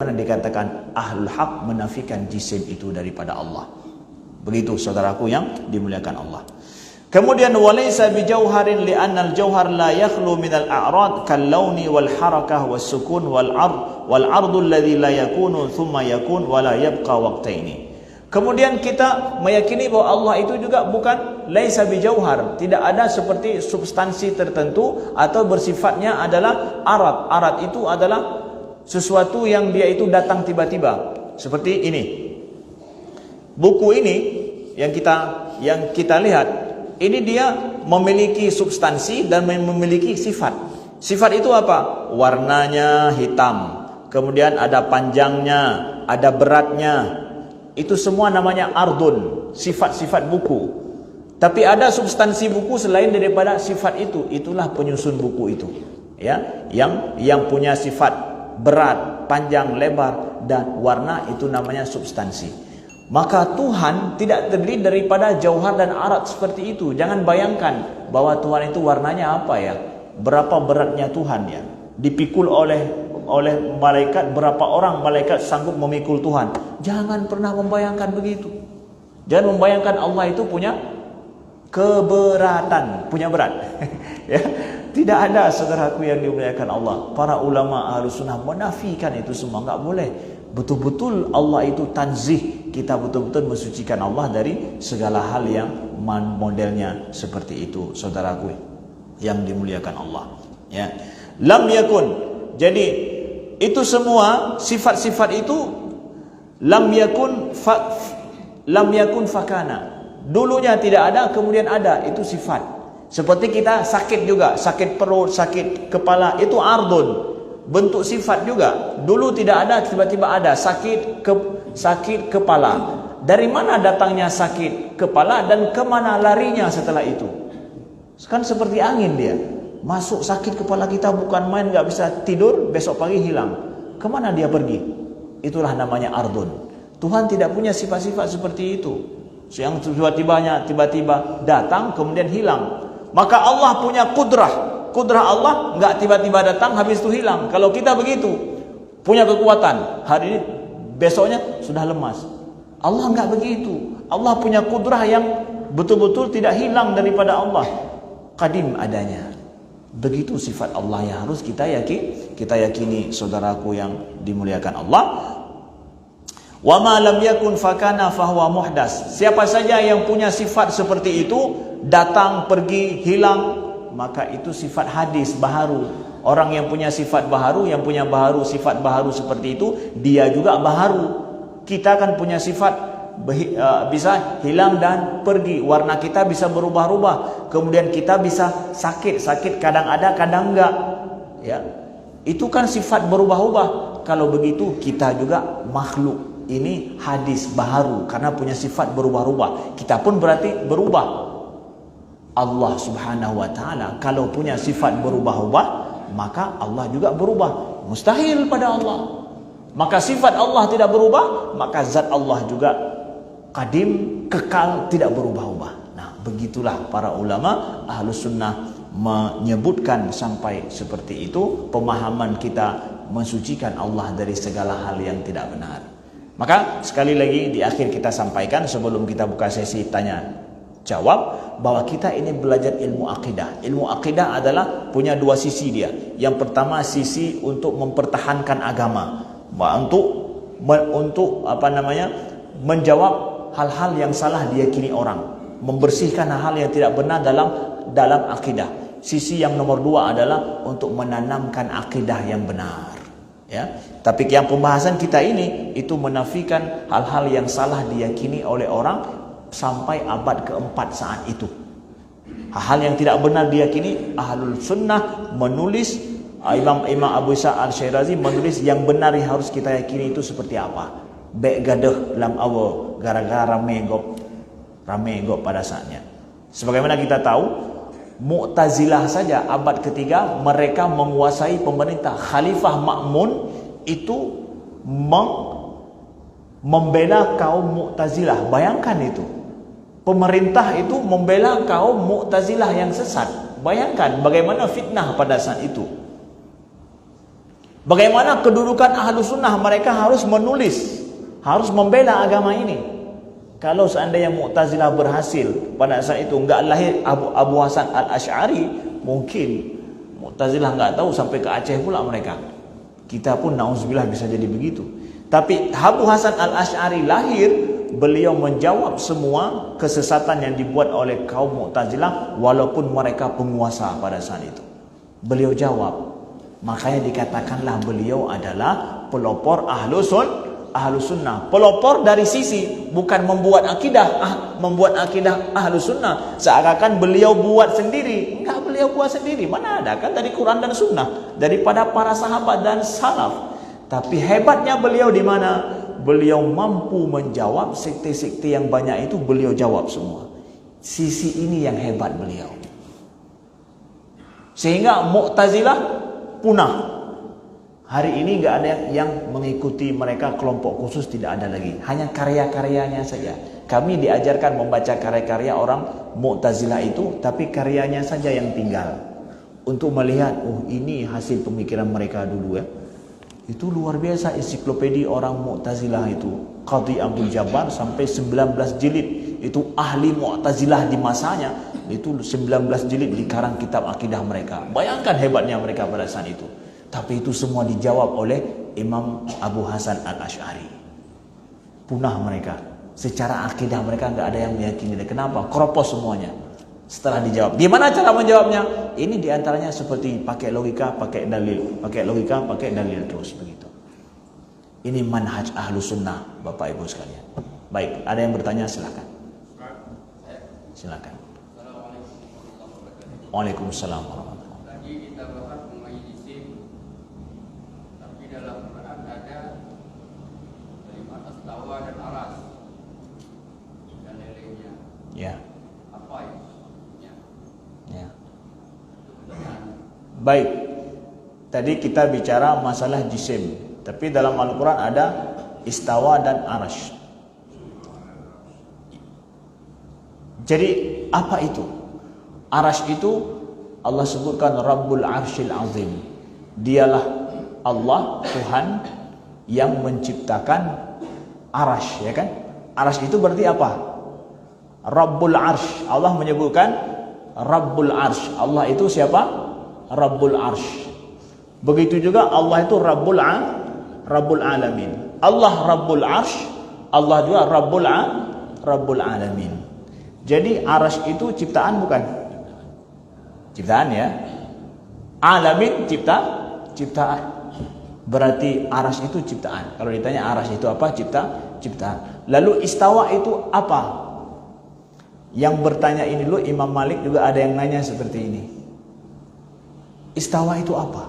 karena dikatakan ahlul haq menafikan jisim itu daripada Allah. Begitu saudaraku yang dimuliakan Allah. Kemudian walaysa bijauharin li'anna al-jauhar la yakhlu min al-a'rad kal-launi wal harakah was sukun wal ardu alladhi la yakunu thumma yakun wa la yabqa waqtaini. Kemudian kita meyakini bahwa Allah itu juga bukan laisa bijauhar, tidak ada seperti substansi tertentu atau bersifatnya adalah arad. Arad itu adalah sesuatu yang dia itu datang tiba-tiba. Seperti ini. Buku ini yang kita lihat, ini dia memiliki substansi dan memiliki sifat. Sifat itu apa? Warnanya hitam, kemudian ada panjangnya, ada beratnya. Itu semua namanya ardun, sifat-sifat buku. Tapi ada substansi buku selain daripada sifat itu. Itulah penyusun buku itu. Ya, yang punya sifat berat, panjang, lebar dan warna, itu namanya substansi. Maka Tuhan tidak terdiri daripada jauhar dan arad seperti itu. Jangan bayangkan bahwa Tuhan itu warnanya apa ya? Berapa beratnya Tuhan ya? Dipikul oleh malaikat, berapa orang malaikat sanggup memikul Tuhan. Jangan pernah membayangkan begitu. Jangan membayangkan Allah itu punya keberatan, punya berat. Ya, tidak ada saudaraku yang dimuliakan Allah. Para ulama Ahlussunnah menafikan itu semua, enggak boleh. Betul-betul Allah itu tanzih, kita betul-betul mensucikan Allah dari segala hal yang modelnya seperti itu, saudaraku yang dimuliakan Allah. Ya, lam yakun. Jadi itu semua sifat-sifat itu lam yakun fakana. Dulunya tidak ada, kemudian ada, itu sifat. Seperti kita sakit juga, sakit perut, sakit kepala, itu ardun. Bentuk sifat juga. Dulu tidak ada, tiba-tiba ada. Sakit kepala. Dari mana datangnya sakit kepala dan kemana larinya setelah itu? Kan seperti angin dia. Masuk sakit kepala kita bukan main, gak bisa tidur, besok pagi hilang. Kemana dia pergi? Itulah namanya ardun. Tuhan tidak punya sifat-sifat seperti itu. Yang tiba-tiba datang kemudian hilang. Maka Allah punya kudrah. Kudrah Allah enggak tiba-tiba datang habis itu hilang. Kalau kita begitu, punya kekuatan, hari ini besoknya sudah lemas. Allah enggak begitu. Allah punya kudrah yang betul-betul tidak hilang daripada Allah. Qadim adanya. Begitu sifat Allah yang harus kita yakini saudaraku yang dimuliakan Allah. Wa ma lam yakun fakana fahuwa muhdas. Siapa saja yang punya sifat seperti itu, datang, pergi, hilang, maka itu sifat hadis, baharu. Orang yang punya sifat baharu, yang punya sifat baharu seperti itu, dia juga baharu. Kita kan punya sifat bisa hilang dan pergi. Warna kita bisa berubah-ubah. Kemudian kita bisa sakit kadang ada, kadang enggak. Ya. Itu kan sifat berubah-ubah. Kalau begitu kita juga makhluk. Ini hadis baharu karena punya sifat berubah-ubah. Kita pun berarti berubah. Allah subhanahu wa ta'ala kalau punya sifat berubah-ubah, maka Allah juga berubah. Mustahil pada Allah. Maka sifat Allah tidak berubah, maka zat Allah juga qadim, kekal, tidak berubah-ubah. Nah, begitulah para ulama Ahlussunnah menyebutkan sampai seperti itu. Pemahaman kita mensucikan Allah dari segala hal yang tidak benar. Maka sekali lagi di akhir kita sampaikan sebelum kita buka sesi tanya jawab, bahwa kita ini belajar ilmu akidah. Ilmu akidah adalah punya dua sisi dia. Yang pertama sisi untuk mempertahankan agama, untuk menjawab hal-hal yang salah diyakini orang, membersihkan hal-hal yang tidak benar dalam akidah. Sisi yang nomor dua adalah untuk menanamkan akidah yang benar. Ya, tapi yang pembahasan kita ini itu menafikan hal-hal yang salah diyakini oleh orang sampai abad keempat saat itu. Hal yang tidak benar diyakini, Ahlul Sunnah menulis, Imam Abu Isa Al-Syirazi menulis yang benar yang harus kita yakini itu seperti apa. Bek gaduh lam awo gara-gara rame gop pada saatnya. Sebagaimana kita tahu, Mu'tazilah saja abad ketiga mereka menguasai pemerintah. Khalifah Ma'mun itu membela kaum Mu'tazilah. Bayangkan itu. Pemerintah itu membela kaum Mu'tazilah yang sesat. Bayangkan bagaimana fitnah pada saat itu. Bagaimana kedudukan ahlu sunnah? Mereka harus menulis, harus membela agama ini. Kalau seandainya Mu'tazilah berhasil pada saat itu, enggak lahir Abu Hasan al-Asy'ari, mungkin Mu'tazilah enggak tahu sampai ke Aceh pula mereka. Kita pun na'udzubillah bisa jadi begitu. Tapi Abu Hasan al-Asy'ari lahir, beliau menjawab semua kesesatan yang dibuat oleh kaum Mu'tazilah walaupun mereka penguasa pada saat itu. Beliau jawab. Makanya dikatakanlah beliau adalah pelopor ahlu sunnah. Pelopor dari sisi bukan membuat akidah ahlu sunnah seakan-akan beliau buat sendiri. Enggak, beliau buat sendiri. Mana ada, kan dari Quran dan sunnah, daripada para sahabat dan salaf. Tapi hebatnya beliau di mana? Beliau mampu menjawab sekte-sekte yang banyak itu, beliau jawab semua. Sisi ini yang hebat beliau. Sehingga Mu'tazilah punah. Hari ini enggak ada yang mengikuti mereka, kelompok khusus tidak ada lagi. Hanya karya-karyanya saja. Kami diajarkan membaca karya-karya orang Mu'tazilah itu, tapi karyanya saja yang tinggal. Untuk melihat, oh ini hasil pemikiran mereka dulu ya. Itu luar biasa ensiklopedi orang Mu'tazilah itu. Qadhi Abdul Jabbar sampai 19 jilid. Itu ahli Mu'tazilah di masanya. Itu 19 jilid dikarang kitab akidah mereka. Bayangkan hebatnya mereka pada saat itu. Tapi itu semua dijawab oleh Imam Abu Hasan al-Asy'ari. Punah mereka. Secara akidah mereka enggak ada yang meyakini. Kenapa? Keropos semuanya. Setelah dijawab. Gimana cara menjawabnya? Ini diantaranya seperti pakai logika, pakai dalil. Pakai logika, pakai dalil terus begitu. Ini manhaj ahlu sunnah, Bapak Ibu sekalian. Baik, ada yang bertanya silakan. Silakan. Waalaikumsalam warahmatullahi wabarakatuh. Tadi kita bahas mengenai isim, tapi dalam Quran ada kalimat astawa dan aras dan lainnya. Ya. Apa ya? Ya. Baik. Tadi kita bicara masalah jisim, tapi dalam Al-Quran ada istawa dan arash. Jadi apa itu? Arash itu Allah sebutkan Rabbul Arshil Azim. Dialah Allah, Tuhan yang menciptakan arash, ya kan? Arash itu berarti apa? Rabbul Arsh. Allah menyebutkan Rabbul Arsh. Allah itu siapa? Rabbul Arsh. Begitu juga Allah itu Rabbul Alamin. Allah Rabbul Arsh, Allah juga Rabbul Alamin. Jadi arash itu ciptaan bukan? Ciptaan ya. Alamin ciptaan. Berarti arash itu ciptaan. Kalau ditanya arash itu apa? Ciptaan. Lalu istawa itu apa? Yang bertanya ini dulu Imam Malik juga ada yang nanya seperti ini. Istawa itu apa?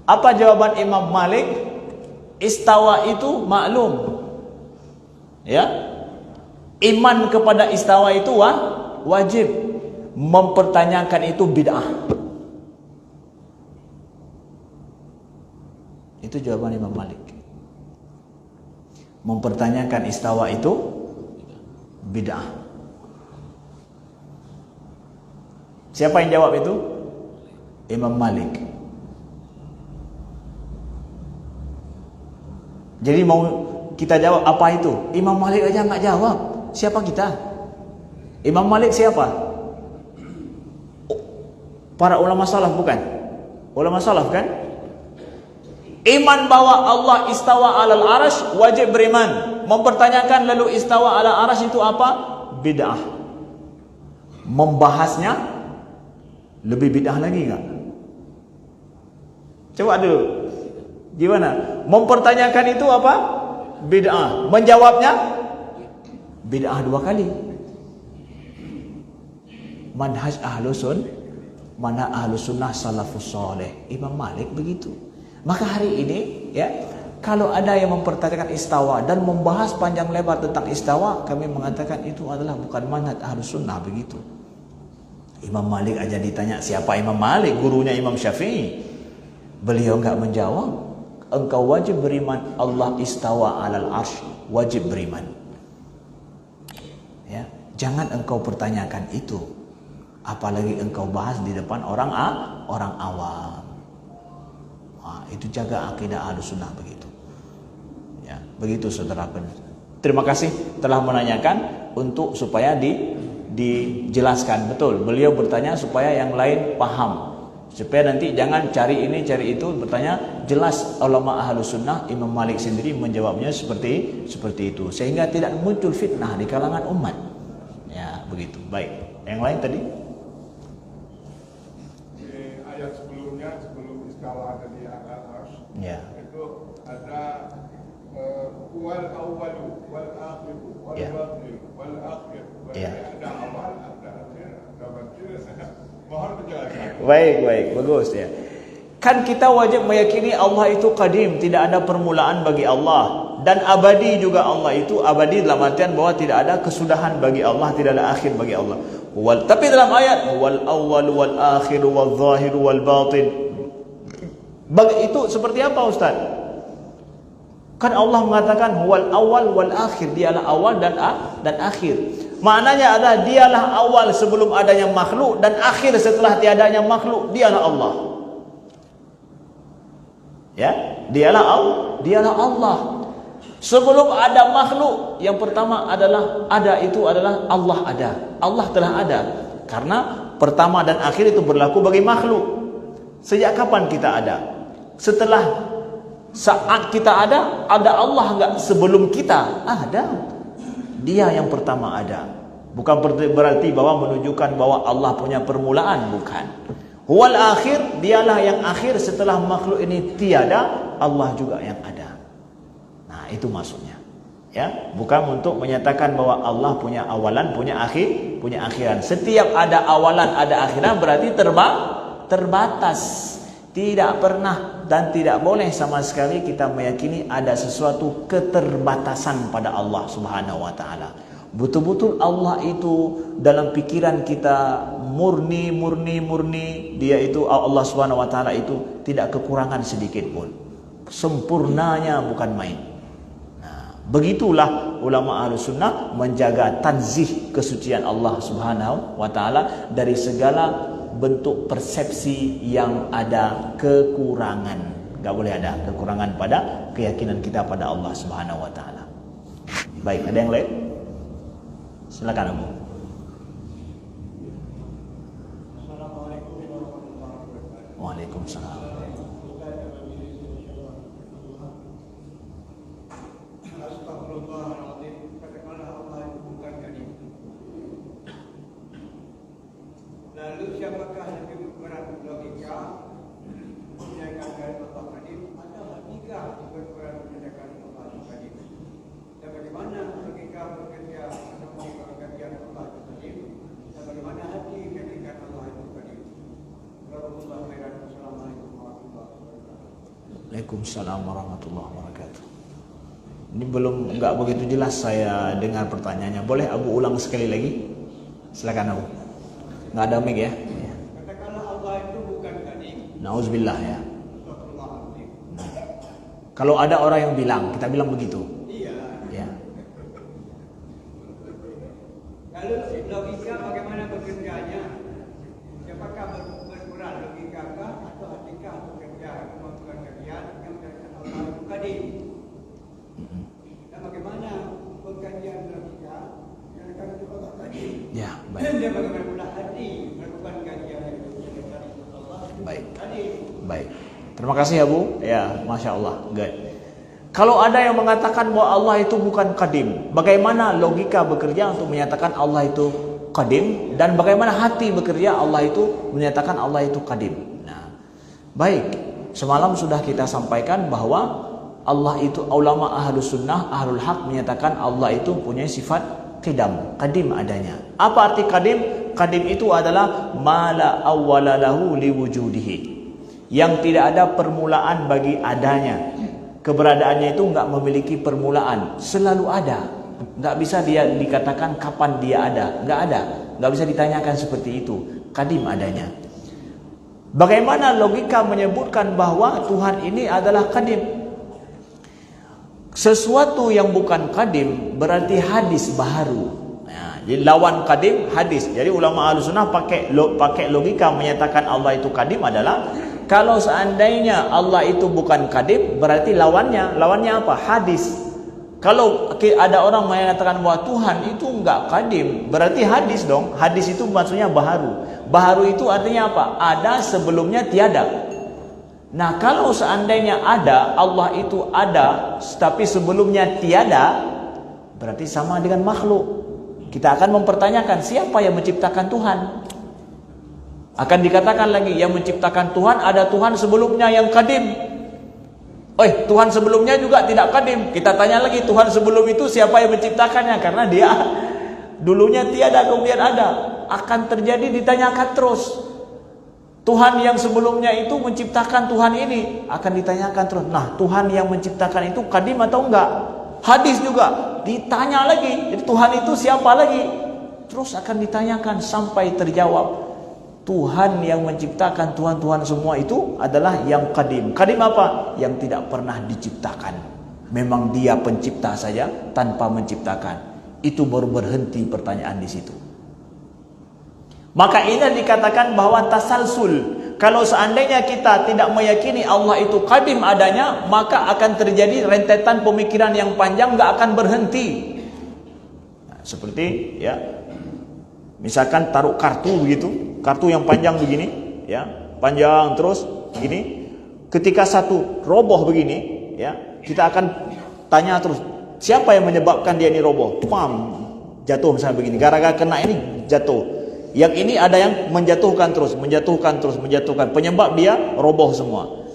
Apa jawaban Imam Malik? Istawa itu maklum. Ya. Iman kepada istawa itu wajib. Mempertanyakan itu bid'ah. Itu jawaban Imam Malik. Mempertanyakan istawa itu bid'ah. Siapa yang jawab itu? Imam Malik. Jadi mau kita jawab apa itu? Imam Malik aja nggak jawab. Siapa kita? Imam Malik siapa? Para ulama salaf bukan? Ulama salaf kan? Iman bahwa Allah istawa alal arash, wajib beriman. Mempertanyakan lalu istawa alal arash itu apa? Bid'ah. Membahasnya lebih bid'ah lagi enggak? Coba dulu. Gimana? Mempertanyakan itu apa? Bid'ah. Menjawabnya bid'ah 2 kali. Manhaj mana ahlu sunnah salafus soleh. Imam Malik begitu. Maka hari ini ya, kalau ada yang mempertanyakan istawa dan membahas panjang lebar tentang istawa, kami mengatakan itu adalah bukan manhaj ahlu sunnah begitu. Imam Malik aja ditanya siapa Imam Malik, gurunya Imam Syafi'i. Beliau enggak menjawab. Engkau wajib beriman Allah istawa alal arsh, wajib beriman. Ya, jangan engkau pertanyakan itu. Apalagi engkau bahas di depan orang awam. Itu jaga akidah Ahlussunnah begitu. Ya, begitu saudara. Terima kasih telah menanyakan untuk supaya dijelaskan betul. Beliau bertanya supaya yang lain paham. Supaya nanti jangan cari ini cari itu, bertanya jelas. Ulama Ahlussunnah Imam Malik sendiri menjawabnya seperti itu, sehingga tidak muncul fitnah di kalangan umat. Ya, begitu. Baik. Yang lain tadi? Di ayat sebelumnya, sebelum istawa ada di atas, Ya. itu ada wal awwalu wal akhiru wal Ya. batin wal akhir. Ya. Ada awal, ada akhir, ada batin. Mohon penjelasan. Baik, bagus ya. Kan kita wajib meyakini Allah itu qadim, tidak ada permulaan bagi Allah, dan abadi juga. Allah itu abadi dalam artian bahwa tidak ada kesudahan bagi Allah, tidak ada akhir bagi Allah. Tapi dalam ayat wal awwal wal akhir wal zahir wal batin, itu seperti apa Ustaz? Kan Allah mengatakan wal awal wal akhir, dialah awal dan akhir. Maknanya adalah dialah awal sebelum adanya makhluk dan akhir setelah tiadanya makhluk, dialah Allah. Ya, dialah Allah. Sebelum ada makhluk, yang pertama adalah Allah ada. Allah telah ada. Karena pertama dan akhir itu berlaku bagi makhluk. Sejak kapan kita ada? Setelah saat kita ada Allah enggak? Sebelum kita ada. Dia yang pertama ada. Bukan berarti bahwa menunjukkan bahwa Allah punya permulaan, bukan. Huwal akhir, dialah yang akhir setelah makhluk ini tiada, Allah juga yang ada. Nah, itu maksudnya. Ya, bukan untuk menyatakan bahwa Allah punya awalan, punya akhiran. Setiap ada awalan, ada akhiran berarti terbatas. Tidak pernah dan tidak boleh sama sekali kita meyakini ada sesuatu keterbatasan pada Allah Subhanahu wa taala. Betul-betul Allah itu dalam pikiran kita murni, dia itu Allah Subhanahu wa taala itu tidak kekurangan sedikit pun. Sempurnanya bukan main. Nah, begitulah ulama Ahlussunnah menjaga tanzih kesucian Allah Subhanahu wa taala dari segala bentuk persepsi yang ada kekurangan. Gak boleh ada kekurangan pada keyakinan kita pada Allah Subhanahu wa taala. Baik, ada yang lain? Silakan Abu. Assalamualaikum warahmatullahi wabarakatuh. Waalaikumsalam. Astagfirullahaladzim. Katakanlah Allah itu bukan kadim. Lalu siapakah yang lebih berat logika menyatakan Allah kadim atau logika berperan menyatakan Allah kadim? Dan bagaimana logika bekerja menemui pergantian Allah itu kadim? Dan bagaimana hati menjadikan Allah itu kadim? Waalaikumsalam warahmatullahi wabarakatuh. Waalaikumsalam warahmatullahi wabarakatuh. Ini enggak begitu jelas saya dengar pertanyaannya. Boleh Abu ulang sekali lagi? Silakan Abu. Enggak ada mic ya? Katakanlah Allah itu bukan kadim. Nauzubillah ya. Astagfirullahaladzim. Kalau ada orang yang bilang, kita bilang begitu. Iya. Ya. Lalu logika bagaimana bekerjanya? Siapakah berperan logikakah atau hatikah bekerja melakukan kajian yang menjadikan Allah itu kadim? Dan bagaimana pengkajian logika yang akan Allah kadim? Ya, baik. Dan bagaimana pula hati melakukan kajian yang menjadikan Allah Baik. kadim? Baik. Terima kasih ya Bu. Ya, Masya Allah. Good. Kalau ada yang mengatakan bahwa Allah itu bukan qadim, bagaimana logika bekerja untuk menyatakan Allah itu qadim, dan bagaimana hati bekerja Allah itu menyatakan Allah itu qadim? Nah, baik. Semalam sudah kita sampaikan bahwa Allah itu, ulama Ahlussunnah, Ahlul Haq menyatakan Allah itu punya sifat qidam, qadim adanya. Apa arti qadim? Qadim itu adalah mala awwala lahu liwujudihi, yang tidak ada permulaan bagi adanya. Keberadaannya itu enggak memiliki permulaan, selalu ada. Enggak bisa dia dikatakan kapan dia ada, enggak ada. Enggak bisa ditanyakan seperti itu. Qadim adanya. Bagaimana logika menyebutkan bahwa Tuhan ini adalah qadim? Sesuatu yang bukan qadim berarti hadis baru. Nah, jadi lawan qadim hadis. Jadi ulama Ahlussunnah pakai logika menyatakan Allah itu qadim adalah Kalau seandainya Allah itu bukan qadim, berarti lawannya apa? Hadis. Kalau ada orang mengatakan bahwa Tuhan itu enggak qadim, berarti hadis dong. Hadis itu maksudnya baharu. Baharu itu artinya apa? Ada sebelumnya tiada. Nah, kalau seandainya ada, Allah itu ada, tapi sebelumnya tiada, berarti sama dengan makhluk. Kita akan mempertanyakan siapa yang menciptakan Tuhan. Akan dikatakan lagi, yang menciptakan Tuhan ada Tuhan sebelumnya yang qadim. Tuhan sebelumnya juga tidak qadim. Kita tanya lagi, Tuhan sebelum itu siapa yang menciptakannya? Karena dia dulunya tiada, kemudian ada. Akan terjadi ditanyakan terus. Tuhan yang sebelumnya itu menciptakan Tuhan ini, akan ditanyakan terus. Nah, Tuhan yang menciptakan itu qadim atau enggak? Hadis juga ditanya lagi, Tuhan itu siapa lagi? Terus akan ditanyakan sampai terjawab. Tuhan yang menciptakan Tuhan-Tuhan semua itu adalah yang qadim. Qadim apa? Yang tidak pernah diciptakan. Memang dia pencipta saja tanpa menciptakan. Itu baru berhenti pertanyaan di situ. Maka ini dikatakan bahwa tasalsul. Kalau seandainya kita tidak meyakini Allah itu qadim adanya, maka akan terjadi rentetan pemikiran yang panjang, nggak akan berhenti. Nah, seperti ya, misalkan taruh kartu begitu. Kartu yang panjang begini, ya, panjang terus begini. Ketika satu roboh begini, ya, kita akan tanya terus, siapa yang menyebabkan dia ini roboh? Pam, jatuh misalnya begini. Gara-gara kena ini jatuh. Yang ini ada yang menjatuhkan terus. Penyebab dia roboh semua.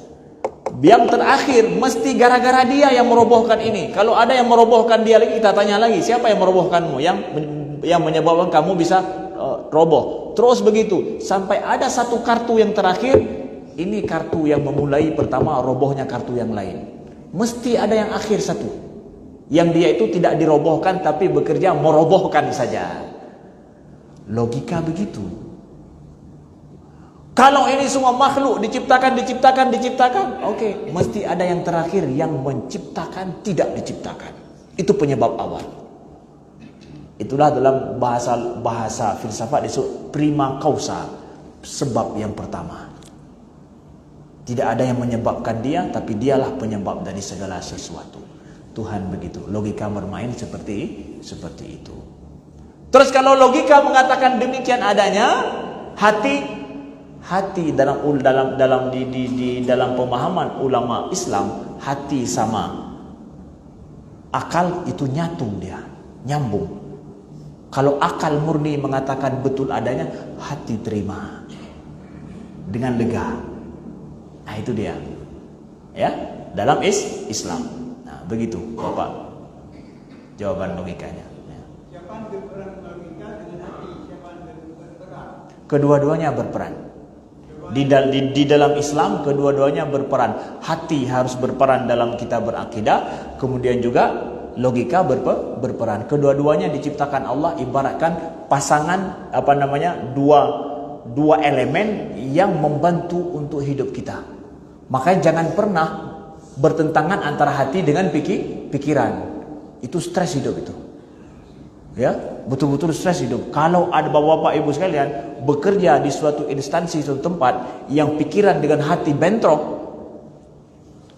Yang terakhir mesti gara-gara dia yang merobohkan ini. Kalau ada yang merobohkan dia lagi, kita tanya lagi, siapa yang merobohkanmu? Yang menyebabkan kamu bisa roboh. Terus begitu sampai ada satu kartu yang terakhir. Ini kartu yang memulai pertama robohnya kartu yang lain. Mesti ada yang akhir satu, yang dia itu tidak dirobohkan tapi bekerja merobohkan saja. Logika begitu. Kalau ini semua makhluk diciptakan, oke, mesti ada yang terakhir yang menciptakan tidak diciptakan. Itu penyebab awal. Itulah dalam bahasa filsafat disebut prima causa, sebab yang pertama. Tidak ada yang menyebabkan dia, tapi dialah penyebab dari segala sesuatu. Tuhan begitu. Logika bermain seperti itu. Terus kalau logika mengatakan demikian adanya, hati dalam pemahaman ulama Islam, hati sama akal itu nyatu, dia nyambung. Kalau akal murni mengatakan betul adanya, hati terima dengan lega. Nah, itu dia. Ya, dalam Islam. Nah, begitu, Bapak. Jawaban logikanya. Ya. Siapa yang berperan logika dengan hati? Siapa yang berperan? Kedua-duanya berperan. Di dalam Islam kedua-duanya berperan. Hati harus berperan dalam kita berakidah, kemudian juga logika berperan. Kedua-duanya diciptakan Allah ibaratkan pasangan dua elemen yang membantu untuk hidup kita. Makanya jangan pernah bertentangan antara hati dengan pikiran. Itu stres hidup itu. Ya, betul-betul stres hidup. Kalau ada bapak-bapak ibu sekalian bekerja di suatu instansi, suatu tempat yang pikiran dengan hati bentrok,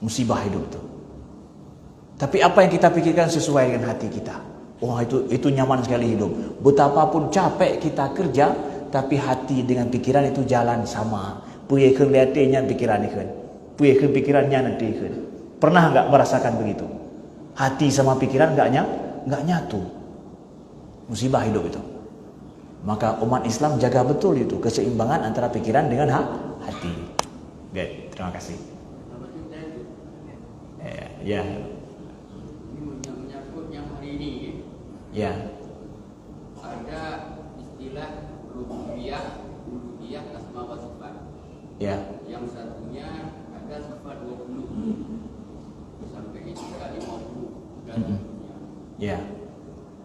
musibah hidup itu. Tapi apa yang kita pikirkan sesuai dengan hati kita. Wah, itu nyaman sekali hidup. Betapapun capek kita kerja, tapi hati dengan pikiran itu jalan sama. Puyekeun lihatnya pikiran ikan. Puyekeun pikirannya nanti ikan. Pernah enggak merasakan begitu? Hati sama pikiran enggak nyatu. Musibah hidup itu. Maka umat Islam jaga betul itu keseimbangan antara pikiran dengan hati. Baik, terima kasih. Ya. Menyangkut yang hari ini, Ya. ada istilah rububiyah, uluhiyah, asma wa sifat. Ya. Yang satunya ada sifat 20 sampai sekali 50 dan seterusnya. Ya.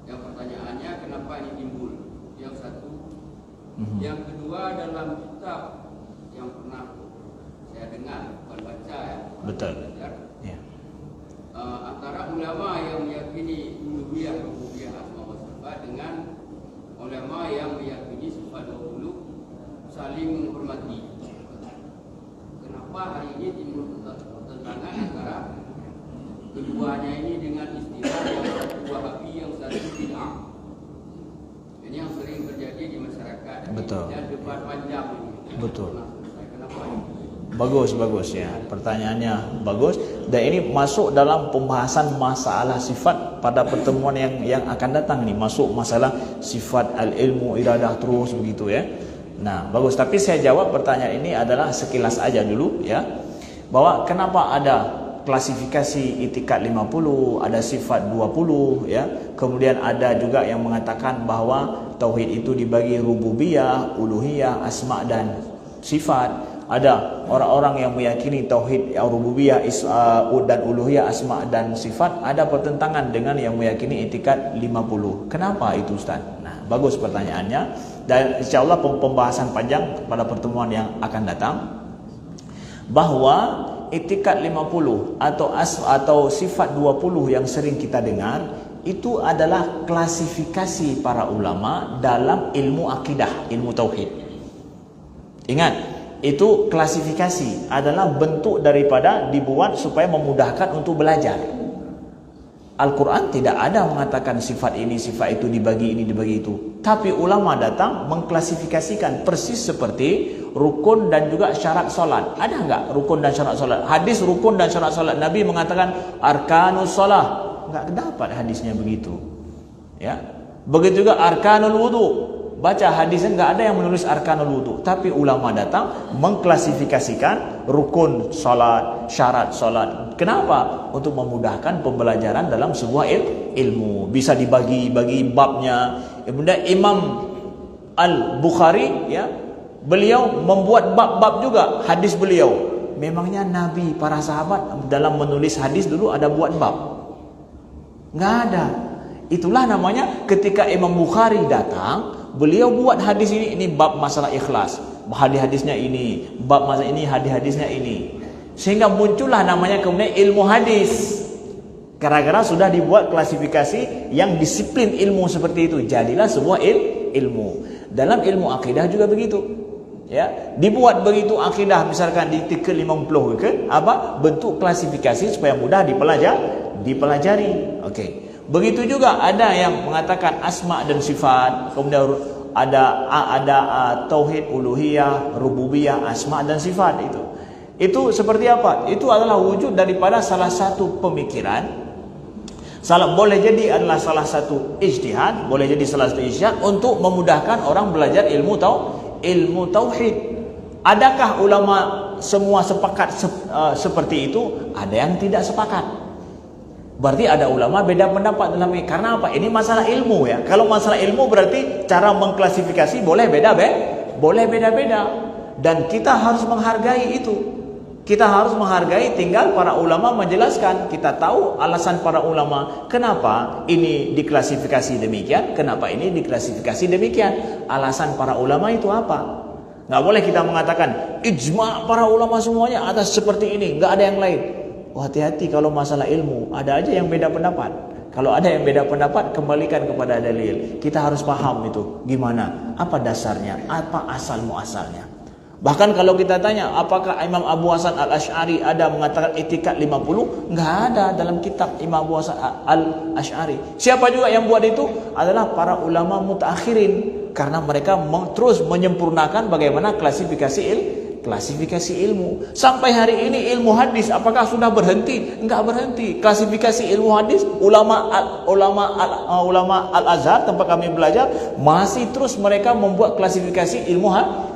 Yang pertanyaannya kenapa ini timbul? Yang satu. Yang kedua dalam kitab yang pernah saya dengar, bukan baca ya. Betul. Belajar, Ya. antara ulama yang meyakini uluhiyah, rububiyah, asma wa sifat dengan ulama yang meyakini sifat 20 saling menghormati. Kenapa Keduanya ini dengan istilah yang satu Wahabi, yang satu bid'ah. Ini yang sering terjadi di masyarakat. Betul. Dan debat panjang ini. Betul. Kenapa? Bagus ya. Pertanyaannya bagus. Dan ini masuk dalam pembahasan masalah sifat pada pertemuan yang akan datang nih. Masuk masalah sifat al-ilmu, iradah terus begitu ya. Nah, bagus. Tapi saya jawab pertanyaan ini adalah sekilas aja dulu ya. Bahwa kenapa ada klasifikasi itikat 50, ada sifat 20 ya. Kemudian ada juga yang mengatakan bahwa tauhid itu dibagi rububiyah, uluhiyah, asma dan sifat. Ada orang-orang yang meyakini tauhid rububiyah dan uluhiyah, asma dan sifat ada pertentangan dengan yang meyakini itikat 50. Kenapa itu Ustaz? Nah, bagus pertanyaannya dan insyaallah pembahasan panjang pada pertemuan yang akan datang bahwa itikat 50 atau sifat 20 yang sering kita dengar itu adalah klasifikasi para ulama dalam ilmu akidah, ilmu tauhid. Ingat, itu klasifikasi adalah bentuk daripada dibuat supaya memudahkan untuk belajar. Al-Quran tidak ada mengatakan sifat ini, sifat itu dibagi ini, dibagi itu. Tapi ulama datang mengklasifikasikan persis seperti rukun dan juga syarat solat. Ada enggak rukun dan syarat solat? Hadis rukun dan syarat solat, Nabi mengatakan arkanus solah. Enggak dapat hadisnya begitu. Ya. Begitu juga arkanul wudu. Baca hadisnya enggak ada yang menulis arkanul wudu, tapi ulama datang mengklasifikasikan rukun salat, syarat salat. Kenapa? Untuk memudahkan pembelajaran dalam sebuah ilmu. Bisa dibagi-bagi babnya. Kemudian Imam Al-Bukhari ya, beliau membuat bab-bab juga hadis beliau. Memangnya Nabi, para sahabat dalam menulis hadis dulu ada buat bab? Enggak ada. Itulah namanya ketika Imam Bukhari datang, beliau buat hadis ini bab masalah ikhlas, hadis-hadisnya ini, bab masalah ini, hadis-hadisnya ini. Sehingga muncullah namanya kemudian ilmu hadis. Gara-gara sudah dibuat klasifikasi yang disiplin ilmu seperti itu, jadilah sebuah ilmu. Dalam ilmu akidah juga begitu. Ya, dibuat begitu akidah misalkan di titik 50 ke apa? Bentuk klasifikasi supaya mudah dipelajari. Oke. Begitu juga ada yang mengatakan asma dan sifat, kemudian ada tauhid uluhiyah, rububiyah, asma dan sifat itu. Itu seperti apa? Itu adalah wujud daripada salah satu pemikiran. Boleh jadi adalah salah satu ijtihad, boleh jadi salah satu ijtihad untuk memudahkan orang belajar ilmu tauhid. Adakah ulama semua sepakat seperti itu? Ada yang tidak sepakat. Berarti ada ulama beda pendapat dalam ini. Karena apa? Ini masalah ilmu ya. Kalau masalah ilmu berarti cara mengklasifikasi boleh beda-beda. Dan kita harus menghargai itu. Kita harus menghargai, tinggal para ulama menjelaskan. Kita tahu alasan para ulama kenapa ini diklasifikasi demikian, kenapa ini diklasifikasi demikian. Alasan para ulama itu apa? Nggak boleh kita mengatakan ijma' para ulama semuanya atas seperti ini, nggak ada yang lain. Oh, hati-hati kalau masalah ilmu, ada aja yang beda pendapat. Kalau ada yang beda pendapat, kembalikan kepada dalil. Kita harus paham itu gimana, apa dasarnya, apa asal muasalnya. Bahkan kalau kita tanya, apakah Imam Abu Hasan Al-Asy'ari ada mengatakan itikat 50? Enggak ada dalam kitab Imam Abu Hasan Al-Asy'ari. Siapa juga yang buat itu? Adalah para ulama mutaakhirin, karena mereka terus menyempurnakan bagaimana klasifikasi ilmu. Sampai hari ini ilmu hadis apakah sudah berhenti? Enggak berhenti. Klasifikasi ilmu hadis, ulama Al-Azhar tempat kami belajar masih terus mereka membuat klasifikasi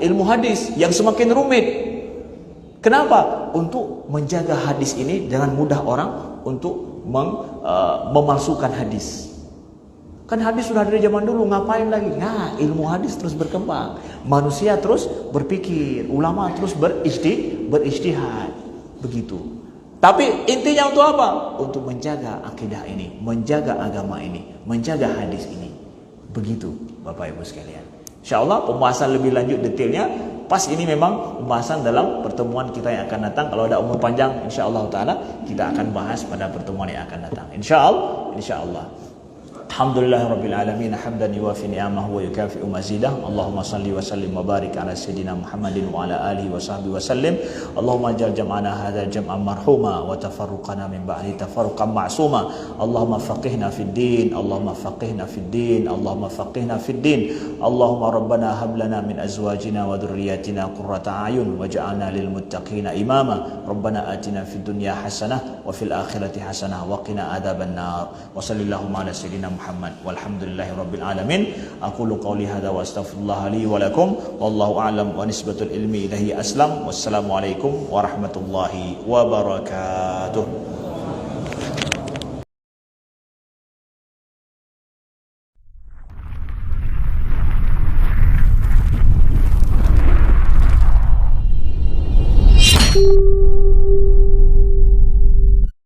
ilmu hadis yang semakin rumit. Kenapa? Untuk menjaga hadis ini jangan mudah orang untuk memalsukan hadis. Kan hadis sudah dari zaman dulu, ngapain lagi? Nah, ilmu hadis terus berkembang. Manusia terus berpikir, ulama terus berijtihad. Begitu. Tapi intinya untuk apa? Untuk menjaga akidah ini, menjaga agama ini, menjaga hadis ini. Begitu, Bapak Ibu sekalian. InsyaAllah pembahasan lebih lanjut detailnya pas ini memang pembahasan dalam pertemuan kita yang akan datang. Kalau ada umur panjang, insyaAllah ta'ala kita akan bahas pada pertemuan yang akan datang. InsyaAllah. Alhamdulillahirabbil alamin hamdan yuwafi ni'amahu wa yukafi'u mazidah. Allahumma salli wa sallim wa barik ala sayidina Muhammadin wa ala alihi wa sahbihi wa sallim. Allahumma jal jam'ana hadha jam'an marhuma wa tafarruqana min ba'di tafarruqan ma'suma. Allahumma faqihna fid din, Allahumma faqihna fid din, Allahumma faqihna fid din. Allahumma rabbana hab lana min azwajina wa dhurriyyatina qurrata a'yun waj'alna lil muttaqina imama. Rabbana atina fid dunya hasanah wa fil akhirati hasanah wa qina adzaban nar. Wa sallallahu ala sayidina Muhammad walhamdulillahi rabbil alamin. Aqulu qawli hadza wa astaghfirullah li wa lakum wallahu a'lam wa nisbatul ilmi ilahi aslam. Wassalamualaikum warahmatullahi wabarakatuh.